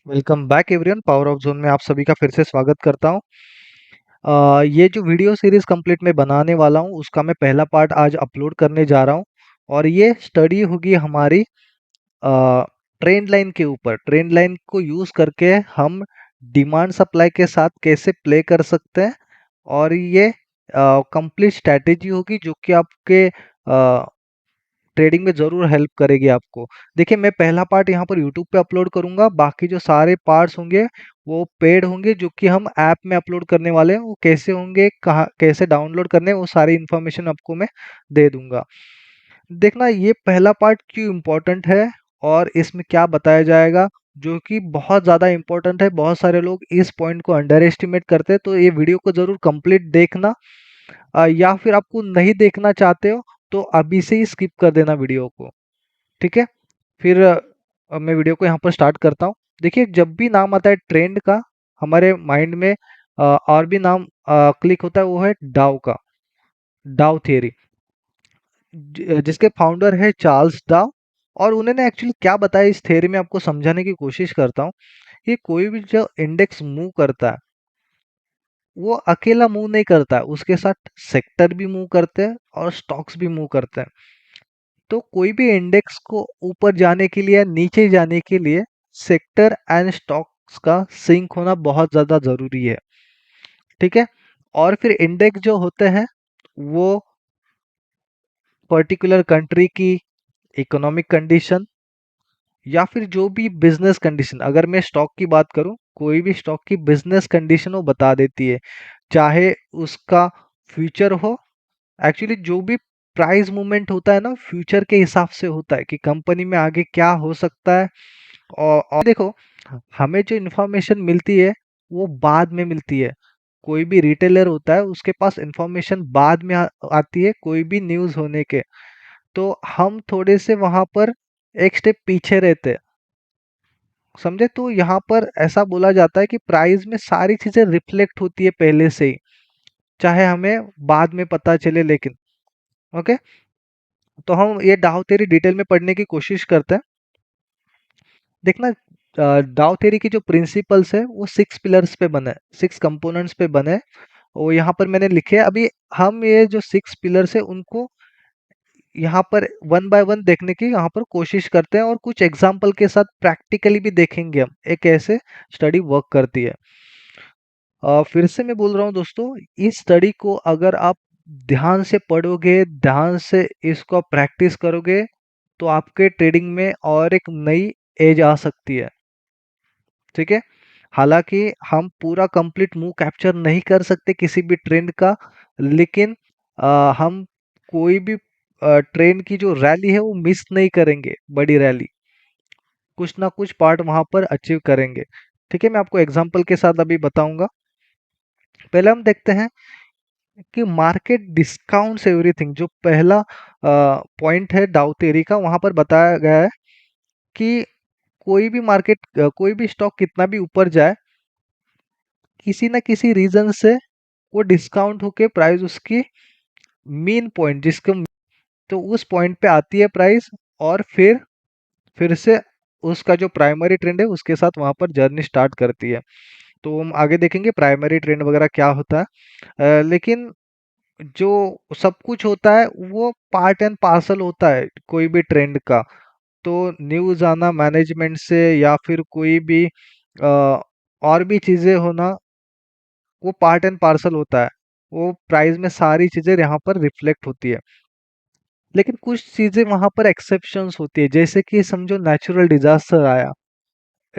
Welcome back everyone. Power of zone में आप सभी का फिर से स्वागत करता हूं। ये जो वीडियो सीरीज कंप्लीट में बनाने वाला हूं उसका मैं पहला पार्ट आज अपलोड करने जा रहा हूं और ये स्टडी होगी हमारी ट्रेंड लाइन के ऊपर। ट्रेंड लाइन को यूज करके हम डिमांड सप्लाई के साथ कैसे प्ले कर सकते हैं और ये कंप्लीट स्ट्रैटेजी होगी जो कि आपके ट्रेडिंग में ज़रूर हेल्प करेगी आपको। देखिए, मैं पहला पार्ट यहाँ पर यूट्यूब पे अपलोड करूँगा, बाकी जो सारे पार्ट्स होंगे वो पेड होंगे जो कि हम ऐप में अपलोड करने वाले हैं। वो कैसे होंगे, कहाँ कैसे डाउनलोड करने हैं, वो सारी इन्फॉर्मेशन आपको मैं दे दूँगा। देखना ये पहला पार्ट क्यों इम्पोर्टेंट है और इसमें क्या बताया जाएगा जो कि बहुत ज़्यादा इम्पोर्टेंट है। बहुत सारे लोग इस पॉइंट को अंडर एस्टिमेट करते हैं, तो ये वीडियो को ज़रूर कंप्लीट देखना। या फिर आपको नहीं देखना चाहते हो तो अभी से ही स्किप कर देना वीडियो को। ठीक है, फिर मैं वीडियो को यहाँ पर स्टार्ट करता हूँ। देखिए, जब भी नाम आता है ट्रेंड का हमारे माइंड में और भी नाम क्लिक होता है, वो है डाउ का। डाउ थियरी, जिसके फाउंडर है चार्ल्स डाउ। और उन्होंने एक्चुअली क्या बताया इस थियरी में आपको समझाने की कोशिश करता हूँ कि कोई भी जो इंडेक्स मूव करता है वो अकेला मूव नहीं करता है, उसके साथ सेक्टर भी मूव करते हैं और स्टॉक्स भी मूव करते हैं। तो कोई भी इंडेक्स को ऊपर जाने के लिए या नीचे जाने के लिए सेक्टर एंड स्टॉक्स का सिंक होना बहुत ज़्यादा ज़रूरी है। ठीक है, और फिर इंडेक्स जो होते हैं वो पर्टिकुलर कंट्री की इकोनॉमिक कंडीशन या फिर जो भी बिजनेस कंडीशन, अगर मैं स्टॉक की बात करूं, कोई भी स्टॉक की बिजनेस कंडीशन वो बता देती है। चाहे उसका फ्यूचर हो, एक्चुअली जो भी प्राइस मूवमेंट होता है ना फ्यूचर के हिसाब से होता है कि कंपनी में आगे क्या हो सकता है। और देखो, हमें जो इन्फॉर्मेशन मिलती है वो बाद में मिलती है। कोई भी रिटेलर होता है उसके पास इन्फॉर्मेशन बाद में आती है कोई भी न्यूज़ होने के। तो हम थोड़े से वहां पर एक स्टेप पीछे रहते हैं, समझे। तो यहाँ पर ऐसा बोला जाता है कि प्राइस में सारी चीजें रिफ्लेक्ट होती है पहले से ही, चाहे हमें बाद में पता चले, लेकिन ओके। तो हम ये डाउ थ्योरी डिटेल में पढ़ने की कोशिश करते हैं। देखना, डाउ थ्योरी की जो प्रिंसिपल्स है वो 6 पिलर्स पे बने, 6 कंपोनेंट्स पे बने। वो यहाँ पर मैंने लिखे हैं। अभी हम ये जो 6 पिलर्स है उनको यहाँ पर वन बाय वन देखने की यहाँ पर कोशिश करते हैं और कुछ एग्जाम्पल के साथ प्रैक्टिकली भी देखेंगे हम एक कैसे स्टडी वर्क करती है। फिर से मैं बोल रहा हूँ दोस्तों, इस स्टडी को अगर आप ध्यान से पढ़ोगे, ध्यान से इसको प्रैक्टिस करोगे तो आपके ट्रेडिंग में और एक नई एज आ सकती है। ठीक है, हालांकि हम पूरा कंप्लीट मूव कैप्चर नहीं कर सकते किसी भी ट्रेंड का, लेकिन हम कोई भी ट्रेंड की जो रैली है वो मिस नहीं करेंगे। बड़ी रैली कुछ ना कुछ पार्ट वहां पर अचीव करेंगे। ठीक है, मैं आपको एग्जांपल के साथ अभी बताऊंगा। पहले हम देखते हैं कि मार्केट डिस्काउंट्स एवरीथिंग। जो पहला पॉइंट है डाउ थ्योरी का, वहां पर बताया गया है कि कोई भी मार्केट, कोई भी स्टॉक कितना भी ऊपर जाए, किसी ना किसी रीजन से वो डिस्काउंट होके प्राइस उसकी मीन पॉइंट जिसको, तो उस पॉइंट पे आती है प्राइस, और फिर से उसका जो प्राइमरी ट्रेंड है उसके साथ वहां पर जर्नी स्टार्ट करती है। तो हम आगे देखेंगे प्राइमरी ट्रेंड वगैरह क्या होता है। लेकिन जो सब कुछ होता है वो पार्ट एंड पार्सल होता है कोई भी ट्रेंड का। तो न्यूज़ आना मैनेजमेंट से या फिर कोई भी और भी चीज़ें होना, वो पार्ट एंड पार्सल होता है। वो प्राइस में सारी चीज़ें यहाँ पर रिफ्लेक्ट होती है। लेकिन कुछ चीज़ें वहाँ पर एक्सेप्शंस होती है, जैसे कि समझो नेचुरल डिजास्टर आया,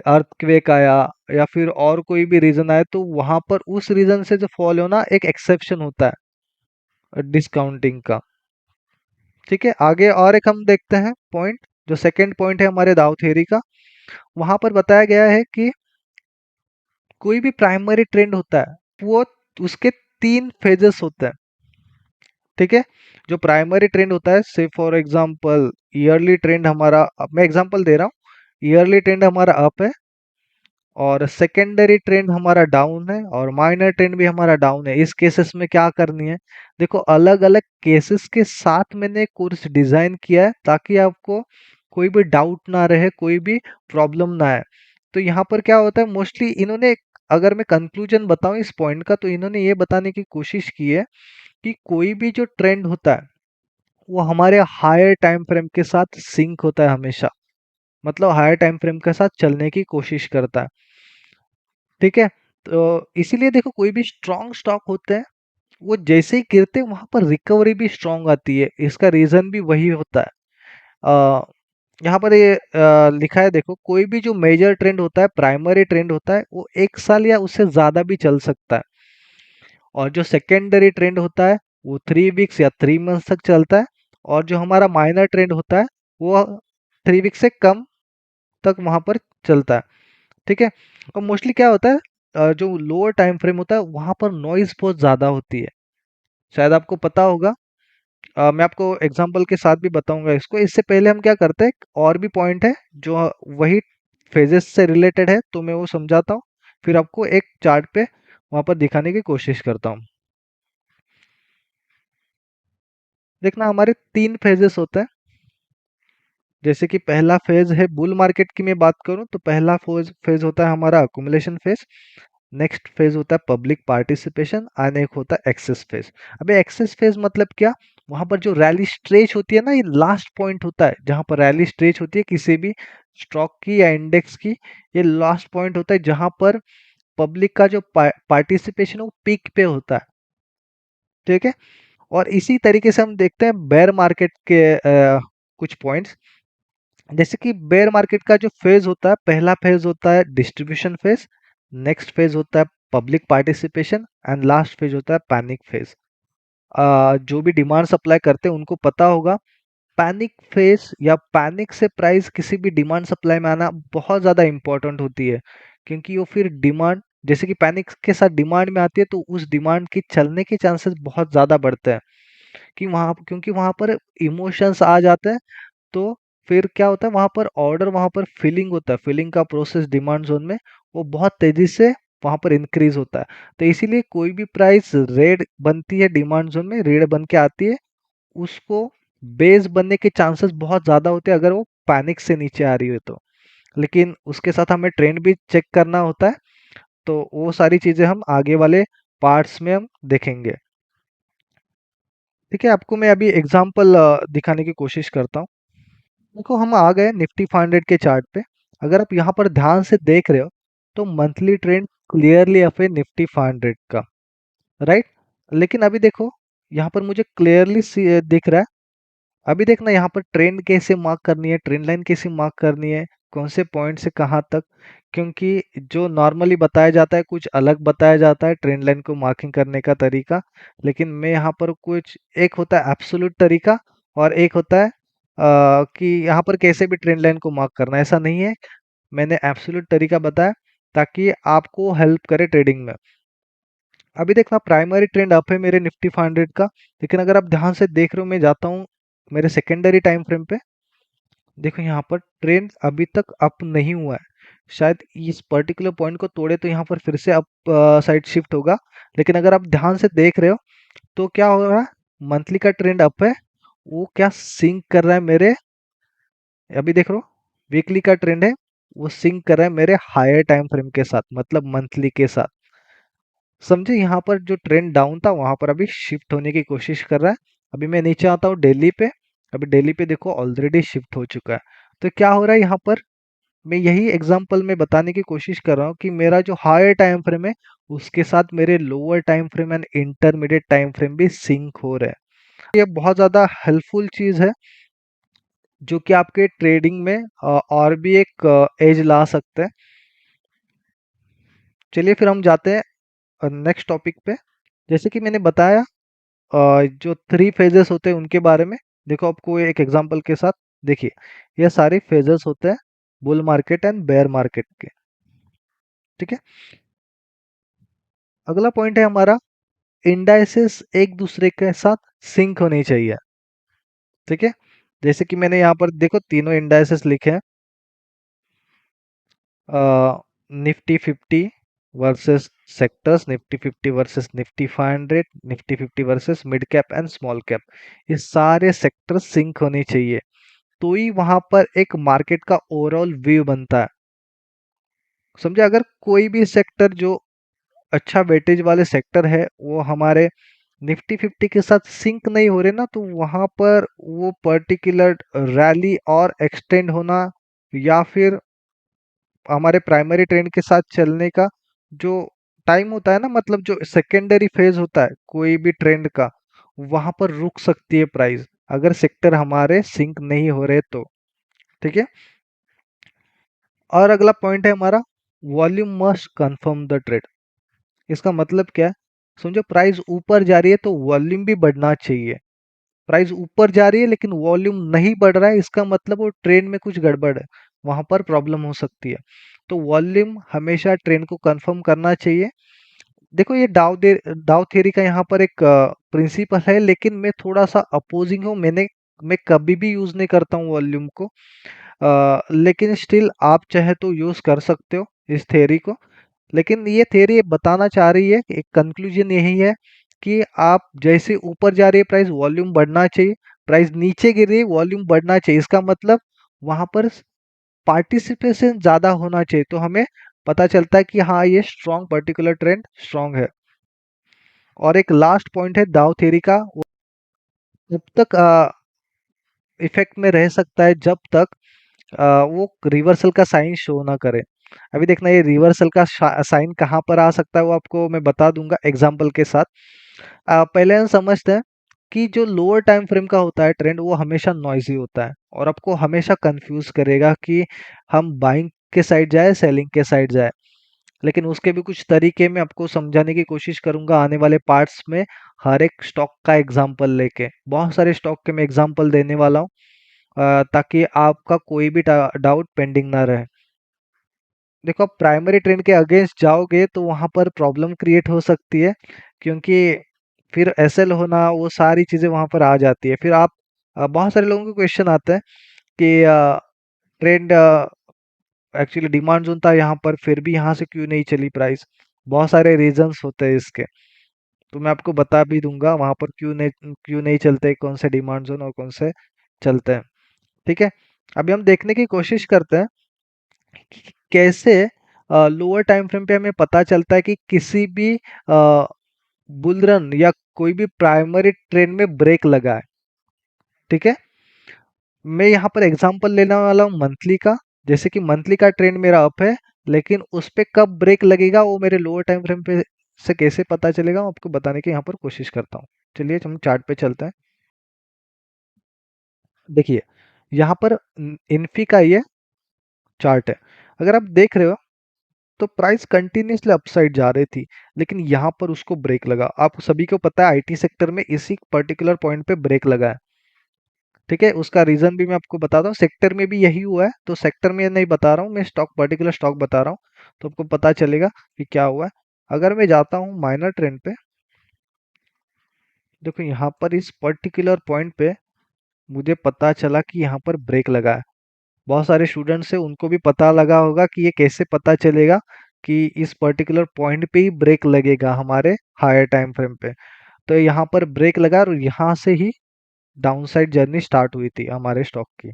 अर्थक्वेक आया, या फिर और कोई भी रीजन आया, तो वहाँ पर उस रीजन से जो फॉल होना एक एक्सेप्शन होता है डिस्काउंटिंग का। ठीक है, आगे और एक हम देखते हैं पॉइंट, जो सेकंड पॉइंट है हमारे दाव थ्योरी का। वहां पर बताया गया है कि कोई भी प्राइमरी ट्रेंड होता है वो उसके 3 फेजेस होते हैं। ठीक है, जो प्राइमरी ट्रेंड होता है, से फॉर एग्जांपल ईयरली ट्रेंड हमारा, अब मैं एग्जांपल दे रहा हूँ, ईयरली ट्रेंड हमारा अप है और सेकेंडरी ट्रेंड हमारा डाउन है और माइनर ट्रेंड भी हमारा डाउन है। इस केसेस में क्या करनी है, देखो अलग अलग केसेस के साथ मैंने कोर्स डिजाइन किया है ताकि आपको कोई भी डाउट ना रहे, कोई भी प्रॉब्लम ना आए। तो यहाँ पर क्या होता है, मोस्टली इन्होंने, अगर मैं कंक्लूजन बताऊं इस पॉइंट का, तो इन्होंने ये बताने की कोशिश की है कि कोई भी जो ट्रेंड होता है वो हमारे हायर टाइम फ्रेम के साथ सिंक होता है हमेशा, मतलब हायर टाइम फ्रेम के साथ चलने की कोशिश करता है। ठीक है, तो इसीलिए देखो कोई भी स्ट्रॉन्ग स्टॉक होते हैं वो जैसे ही गिरते हैं वहां पर रिकवरी भी स्ट्रॉन्ग आती है, इसका रीजन भी वही होता है। अ, यहाँ पर ये लिखा है, देखो कोई भी जो मेजर ट्रेंड होता है, प्राइमरी ट्रेंड होता है, वो 1 साल या उससे ज्यादा भी चल सकता है, और जो सेकेंडरी ट्रेंड होता है वो 3 वीक्स या 3 मंथ्स तक चलता है, और जो हमारा माइनर ट्रेंड होता है वो 3 वीक्स से कम तक वहां पर चलता है। ठीक है, और मोस्टली क्या होता है, जो लोअर टाइम फ्रेम होता है वहां पर नॉइज बहुत ज्यादा होती है, शायद आपको पता होगा। मैं आपको एग्जांपल के साथ भी बताऊंगा इसको। इससे पहले हम क्या करते हैं, और भी पॉइंट है जो वही फेजेस से रिलेटेड है, तो मैं वो समझाता हूँ, फिर आपको एक चार्ट पे वहां पर दिखाने की कोशिश करता हूँ। देखना, हमारे 3 फेजेस होते हैं। जैसे कि पहला फेज है बुल मार्केट की मैं बात करूं, तो पहला फेज फेज होता है हमारा अकुमुलेशन फेज। नेक्स्ट फेज होता है पब्लिक पार्टिसिपेशन, एंड एक होता है एक्सेस फेज। अबे एक्सेस फेज मतलब क्या, वहां पर जो रैली स्ट्रेच होती है ना, ये लास्ट पॉइंट होता है जहां पर रैली स्ट्रेच होती है किसी भी स्टॉक की या इंडेक्स की। ये लास्ट पॉइंट होता है जहां पर पब्लिक का जो पार्टिसिपेशन है वो पीक पे होता है। ठीक है, और इसी तरीके से हम देखते हैं बेयर मार्केट के कुछ पॉइंट्स। जैसे कि बेयर मार्केट का जो फेज होता है, पहला फेज होता है डिस्ट्रीब्यूशन फेज, नेक्स्ट फेज होता है public participation, and last phase होता है पैनिक फेज। जो भी डिमांड सप्लाई करते हैं उनको पता होगा, पैनिक फेज या पैनिक से प्राइस किसी भी डिमांड सप्लाई में आना बहुत ज़्यादा इंपॉर्टेंट होती है, क्योंकि वो फिर डिमांड, जैसे कि पैनिक के साथ डिमांड में आती है तो उस डिमांड की चलने के चांसेस बहुत ज़्यादा बढ़ते हैं, कि वहाँ, क्योंकि वहाँ पर इमोशंस आ जाते हैं। तो फिर क्या होता है, वहां पर ऑर्डर, वहां पर फिलिंग होता है, फिलिंग का प्रोसेस डिमांड जोन में वो बहुत तेजी से वहां पर इंक्रीज होता है। तो इसीलिए कोई भी प्राइस रेड बनती है डिमांड जोन में, रेड बन के आती है, उसको बेस बनने के चांसेस बहुत ज्यादा होते हैं अगर वो पैनिक से नीचे आ रही है तो। लेकिन उसके साथ हमें ट्रेंड भी चेक करना होता है, तो वो सारी चीजें हम आगे वाले पार्ट्स में हम देखेंगे। ठीक है, आपको मैं अभी एग्जांपल दिखाने की कोशिश करता हूँ। देखो, हम आ गए निफ्टी 500 के चार्ट पे। अगर आप यहाँ पर ध्यान से देख रहे हो तो मंथली ट्रेंड क्लियरली अप है निफ्टी 500 का, राइट। लेकिन अभी देखो, यहाँ पर मुझे क्लियरली दिख रहा है। अभी देखना, यहाँ पर ट्रेंड कैसे मार्क करनी है, ट्रेंड लाइन कैसे मार्क करनी है, कौन से पॉइंट से कहाँ तक, क्योंकि जो नॉर्मली बताया जाता है कुछ अलग बताया जाता है ट्रेंड लाइन को मार्किंग करने का तरीका। लेकिन मैं यहाँ पर कुछ, एक होता है एब्सोल्यूट तरीका, और एक होता है कि यहाँ पर कैसे भी ट्रेंड लाइन को मार्क करना है, ऐसा नहीं है। मैंने एब्सोल्यूट तरीका बताया ताकि आपको हेल्प करे ट्रेडिंग में। अभी देखना, प्राइमरी ट्रेंड अप है मेरे निफ्टी 500 का, लेकिन अगर आप ध्यान से देख रहे हो, मैं जाता हूँ मेरे सेकेंडरी टाइम फ्रेम पे। देखो, यहाँ पर ट्रेंड अभी तक अप नहीं हुआ है, शायद इस पर्टिकुलर पॉइंट को तोड़े तो यहाँ पर फिर से अप साइड शिफ्ट होगा। लेकिन अगर आप ध्यान से देख रहे हो तो क्या हो रहा है, मंथली का ट्रेंड अप है, वो क्या सिंक कर रहा है मेरे, अभी देख रहे हो, वीकली का ट्रेंड है, वो सिंक कर रहा है मेरे हायर टाइम फ्रेम के साथ, मतलब मंथली के साथ। समझे, यहाँ पर जो ट्रेंड डाउन था वहां पर अभी शिफ्ट होने की कोशिश कर रहा है। अभी मैं नीचे आता हूँ डेली पे। अभी डेली पे देखो ऑलरेडी शिफ्ट हो चुका है। तो क्या हो रहा है यहाँ पर, मैं यही एग्जांपल में बताने की कोशिश कर रहा हूँ कि मेरा जो हायर टाइम फ्रेम है उसके साथ मेरे lower time frame and intermediate time frame भी सिंक हो रहे हैं। ये बहुत ज्यादा हेल्पफुल चीज है जो कि आपके ट्रेडिंग में और भी एक एज ला सकते हैं। चलिए फिर हम जाते हैं नेक्स्ट टॉपिक पे। जैसे कि मैंने बताया, जो 3 फेजेस होते हैं उनके बारे में। देखो, आपको एक एग्जांपल के साथ देखिए, ये सारे फेजेस होते हैं bull market and bear market के। ठीक है, अगला पॉइंट है हमारा, इंडाइसेस एक दूसरे के साथ सिंक होनी चाहिए। ठीक है, जैसे कि मैंने यहाँ पर देखो तीनों इंडाइसेस लिखे हैं, Nifty 50 versus sectors, Nifty 50 versus Nifty 500, Nifty 50 versus mid cap and small cap. ये सारे सेक्टर सिंक होने चाहिए, तो ही वहां पर एक मार्केट का ओवरऑल व्यू बनता है। समझे? अगर कोई भी सेक्टर जो अच्छा वेटेज वाले सेक्टर है वो हमारे निफ्टी 50 के साथ सिंक नहीं हो रहे ना, तो वहां पर वो पर्टिकुलर रैली और एक्सटेंड होना या फिर हमारे प्राइमरी ट्रेंड के साथ चलने का जो टाइम होता है ना, मतलब जो सेकेंडरी फेज होता है कोई भी ट्रेंड का, वहां पर रुक सकती है प्राइस, अगर सेक्टर हमारे सिंक नहीं हो रहे तो। ठीक है। और अगला पॉइंट है हमारा, volume must confirm the trade. इसका मतलब क्या है? समझो प्राइस ऊपर जा रही है तो वॉल्यूम भी बढ़ना चाहिए। प्राइस ऊपर जा रही है लेकिन वॉल्यूम नहीं बढ़ रहा है, इसका मतलब वो ट्रेंड में कुछ गड़बड़ है, वहां पर प्रॉब्लम हो सकती है। तो वॉल्यूम हमेशा ट्रेंड को कंफर्म करना चाहिए। देखो ये डाउ थ्योरी का यहाँ पर एक प्रिंसिपल है, लेकिन मैं थोड़ा सा अपोजिंग हूँ। मैं कभी भी यूज नहीं करता हूँ वॉल्यूम को, लेकिन स्टिल आप चाहे तो यूज कर सकते हो इस थ्योरी को। लेकिन ये थ्योरी ये बताना चाह रही है कि एक कंक्लूजन यही है कि आप जैसे ऊपर जा रही है प्राइस, वॉल्यूम बढ़ना चाहिए, प्राइस नीचे गिर रही है वॉल्यूम बढ़ना चाहिए। इसका मतलब वहां पर पार्टिसिपेशन ज्यादा होना चाहिए, तो हमें पता चलता है कि हाँ ये स्ट्रॉन्ग पर्टिकुलर ट्रेंड स्ट्रॉन्ग है। और एक लास्ट पॉइंट है दाव थ्योरी का, वो जब तक इफेक्ट में रह सकता है जब तक वो रिवर्सल का साइन शो ना करे। अभी देखना ये रिवर्सल का साइन कहाँ पर आ सकता है, वो आपको मैं बता दूंगा एग्जांपल के साथ। पहले हम समझते हैं कि जो लोअर टाइम फ्रेम का होता है ट्रेंड, वो हमेशा नॉइजी होता है और आपको हमेशा कंफ्यूज करेगा कि हम बाइंग के साइड जाए सेलिंग के साइड जाए। लेकिन उसके भी कुछ तरीके मैं आपको समझाने की कोशिश करूंगा आने वाले पार्ट्स में, हर एक स्टॉक का एग्जांपल लेके। बहुत सारे स्टॉक के मैं एग्जांपल देने वाला हूँ, ताकि आपका कोई भी डाउट पेंडिंग ना रहे। देखो आप प्राइमरी ट्रेंड के अगेंस्ट जाओगे तो वहां पर प्रॉब्लम क्रिएट हो सकती है, क्योंकि फिर एसएल होना वो सारी चीजें वहां पर आ जाती है। फिर आप बहुत सारे लोगों को क्वेश्चन आता है कि ट्रेंड एक्चुअली डिमांड जोन था यहाँ पर, फिर भी यहाँ से क्यों नहीं चली प्राइस। बहुत सारे रीजंस होते हैं इसके, तो मैं आपको बता भी दूंगा वहां पर क्यों नहीं चलते, कौन से डिमांड जोन और कौन से चलते हैं। ठीक है। अभी हम देखने की कोशिश करते हैं कि कैसे लोअर टाइम फ्रेम पे हमें पता चलता है कि किसी भी बुल रन या कोई भी प्राइमरी ट्रेंड में ब्रेक लगा है। ठीक है। मैं यहाँ पर एग्जांपल लेने वाला हूँ मंथली का। जैसे कि मंथली का ट्रेंड मेरा अप है, लेकिन उस पे कब ब्रेक लगेगा वो मेरे लोअर टाइम फ्रेम पे से कैसे पता चलेगा, वो आपको बताने की यहाँ पर कोशिश करता हूँ। चलिए हम चार्ट पे चलते हैं। देखिए यहाँ पर इन्फी का ये चार्ट है। अगर आप देख रहे हो तो प्राइस कंटिन्यूसली अपसाइड जा रही थी, लेकिन यहाँ पर उसको ब्रेक लगा। आप सभी को पता है आईटी सेक्टर में इसी पर्टिकुलर पॉइंट पे ब्रेक लगा है। ठीक है। उसका रीजन भी मैं आपको बताता हूँ, सेक्टर में भी यही हुआ है, तो सेक्टर में नहीं बता रहा हूँ मैं, स्टॉक पर्टिकुलर स्टॉक बता रहा हूँ, तो आपको पता चलेगा कि क्या हुआ है। अगर मैं जाता हूँ माइनर ट्रेंड पे, देखो यहाँ पर इस पर्टिकुलर पॉइंट पे मुझे पता चला कि यहाँ पर ब्रेक लगा है। बहुत सारे स्टूडेंट्स हैं उनको भी पता लगा होगा कि ये कैसे पता चलेगा कि इस पर्टिकुलर पॉइंट पे ही ब्रेक लगेगा हमारे हायर टाइम फ्रेम पे। तो यहाँ पर ब्रेक लगा और यहाँ से ही डाउनसाइड जर्नी स्टार्ट हुई थी हमारे स्टॉक की।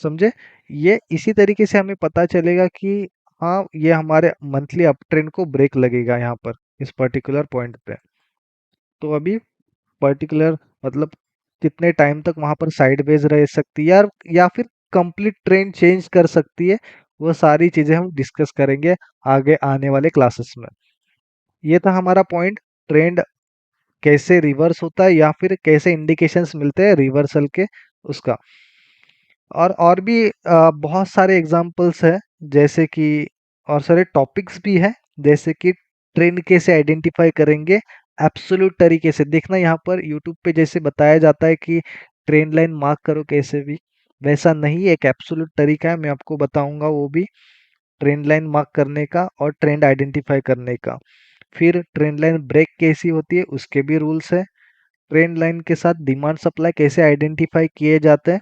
समझे? ये इसी तरीके से हमें पता चलेगा कि हाँ ये हमारे मंथली अप ट्रेंड को ब्रेक लगेगा यहाँ पर इस पर्टिकुलर पॉइंट पे। तो अभी पर्टिकुलर मतलब कितने टाइम तक वहां पर साइडवेज रह सकती है या फिर कंप्लीट ट्रेंड चेंज कर सकती है, वो सारी चीजें हम डिस्कस करेंगे आगे आने वाले क्लासेस में। ये था हमारा पॉइंट, ट्रेंड कैसे रिवर्स होता है या फिर कैसे इंडिकेशंस मिलते हैं रिवर्सल के, उसका। और भी बहुत सारे एग्जांपल्स हैं, जैसे कि और सारे टॉपिक्स भी हैं, जैसे कि ट्रेंड कैसे आइडेंटिफाई करेंगे एब्सोल्यूट तरीके से। देखना यहाँ पर यूट्यूब पे जैसे बताया जाता है कि ट्रेंड लाइन मार्क करो कैसे भी, वैसा नहीं, एक एब्सोल्यूट तरीका है, मैं आपको बताऊंगा वो भी, ट्रेंड लाइन मार्क करने का और ट्रेंड आइडेंटिफाई करने का। फिर ट्रेंड लाइन ब्रेक कैसी होती है उसके भी रूल्स है। ट्रेंड लाइन के साथ डिमांड सप्लाई कैसे आइडेंटिफाई किए जाते हैं,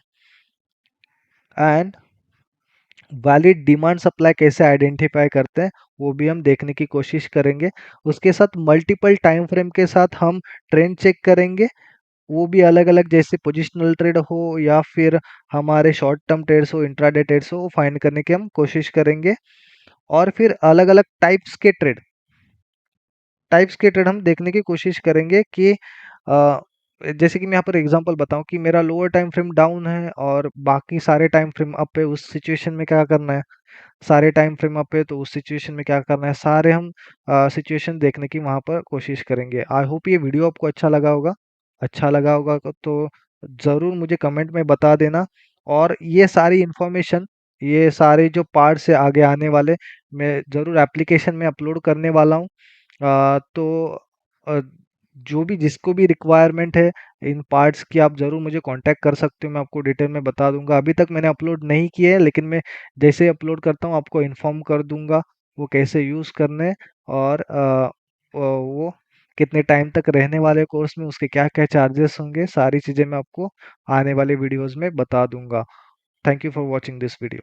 एंड वैलिड डिमांड सप्लाई कैसे आइडेंटिफाई करते हैं वो भी हम देखने की कोशिश करेंगे। उसके साथ मल्टीपल टाइम फ्रेम के साथ हम ट्रेंड चेक करेंगे, वो भी अलग-अलग, जैसे पोजिशनल ट्रेड हो या फिर हमारे शॉर्ट टर्म ट्रेड्स हो, इंट्राडे ट्रेड्स हो, वो फाइंड करने की हम कोशिश करेंगे। और फिर अलग-अलग टाइप्स के ट्रेड हम देखने की कोशिश करेंगे कि जैसे कि मैं यहाँ पर एग्जांपल बताऊं कि मेरा लोअर टाइम फ्रेम डाउन है और बाकी सारे टाइम फ्रेम अप है, उस सिचुएशन में क्या करना है। सारे टाइम फ्रेम अप है तो उस सिचुएशन में क्या करना है, सारे हम सिचुएशन देखने की वहां पर कोशिश करेंगे। आई होप ये वीडियो आपको अच्छा लगा होगा तो जरूर मुझे कमेंट में बता देना। और ये सारी इंफॉर्मेशन, ये सारे जो पार्ट्स है आगे आने वाले, मैं जरूर एप्लीकेशन में अपलोड करने वाला हूँ। तो अ, जो भी जिसको भी रिक्वायरमेंट है इन पार्ट्स की, आप ज़रूर मुझे कांटेक्ट कर सकते हो, मैं आपको डिटेल में बता दूंगा। अभी तक मैंने अपलोड नहीं किए हैं, लेकिन मैं जैसे ही अपलोड करता हूँ आपको इन्फॉर्म कर दूंगा वो कैसे यूज़ करने हैं। और वो कितने टाइम तक रहने वाले कोर्स में, उसके क्या क्या चार्जेस होंगे, सारी चीज़ें मैं आपको आने वाले वीडियोज़ में बता दूंगा। Thank you for watching this video.